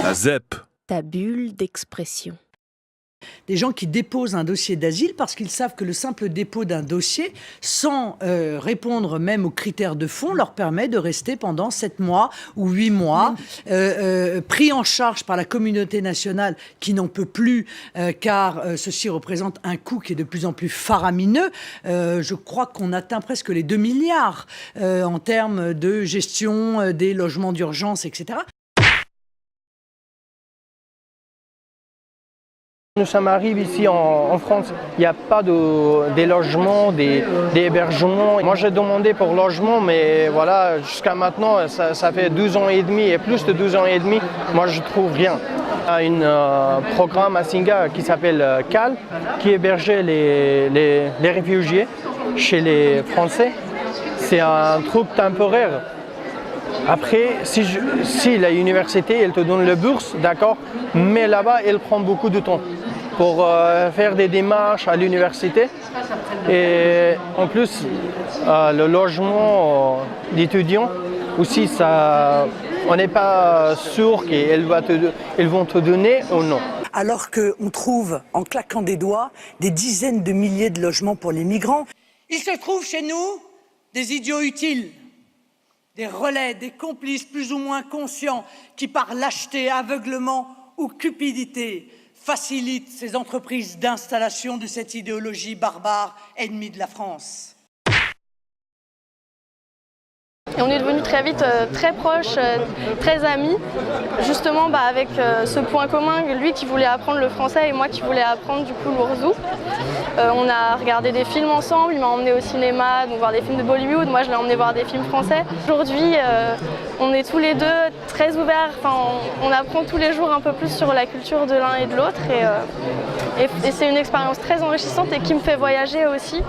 La ZEP. Ta bulle d'expression. Des gens qui déposent un dossier d'asile parce qu'ils savent que le simple dépôt d'un dossier, sans répondre même aux critères de fond, leur permet de rester pendant 7 mois ou 8 mois, pris en charge par la communauté nationale qui n'en peut plus, car ceci représente un coût qui est de plus en plus faramineux. Je crois qu'on atteint presque les 2 milliards en termes de gestion des logements d'urgence, etc. Nous sommes arrivés ici en France, il n'y a pas des logements, des hébergements. Moi j'ai demandé pour logement, mais voilà, jusqu'à maintenant, ça fait 12 ans et demi et plus de 12 ans et demi, moi je ne trouve rien. Il y a un programme à Singa qui s'appelle CAL, qui hébergeait les réfugiés chez les Français. C'est un truc temporaire. Après, si la université, elle te donne la bourse, d'accord, mais là-bas, elle prend beaucoup de temps pour faire des démarches à l'université. Et en plus, le logement d'étudiants aussi, on n'est pas sûr qu'ils vont te donner ou non. Alors qu'on trouve, en claquant des doigts, des dizaines de milliers de logements pour les migrants. Il se trouve chez nous des idiots utiles. Des relais, des complices plus ou moins conscients qui, par lâcheté, aveuglement ou cupidité, facilitent ces entreprises d'installation de cette idéologie barbare ennemie de la France. Et on est devenus très vite très proches, très amis, justement avec ce point commun, lui qui voulait apprendre le français et moi qui voulais apprendre du coup l'ourdou. On a regardé des films ensemble, il m'a emmené au cinéma, donc voir des films de Bollywood, moi je l'ai emmené voir des films français. Aujourd'hui, on est tous les deux très ouverts, on apprend tous les jours un peu plus sur la culture de l'un et de l'autre et c'est une expérience très enrichissante et qui me fait voyager aussi.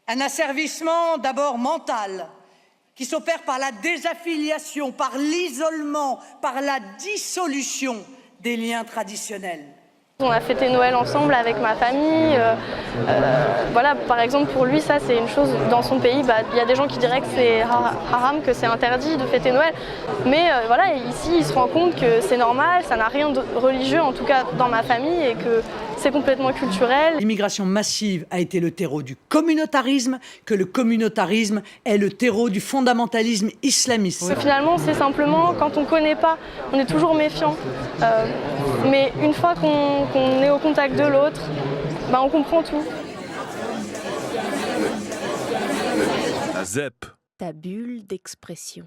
Un asservissement d'abord mental, qui s'opère par la désaffiliation, par l'isolement, par la dissolution des liens traditionnels. On a fêté Noël ensemble avec ma famille. Voilà, par exemple, pour lui, ça c'est une chose dans son pays. Il y a des gens qui diraient que c'est haram, que c'est interdit de fêter Noël. Mais voilà, ici, il se rend compte que c'est normal, ça n'a rien de religieux, en tout cas dans ma famille, et que c'est complètement culturel. L'immigration massive a été le terreau du communautarisme, que le communautarisme est le terreau du fondamentalisme islamiste. Finalement, c'est simplement, quand on ne connaît pas, on est toujours méfiant. Mais une fois qu'on est au contact de l'autre, on comprend tout. La ZEP. Ta bulle d'expression.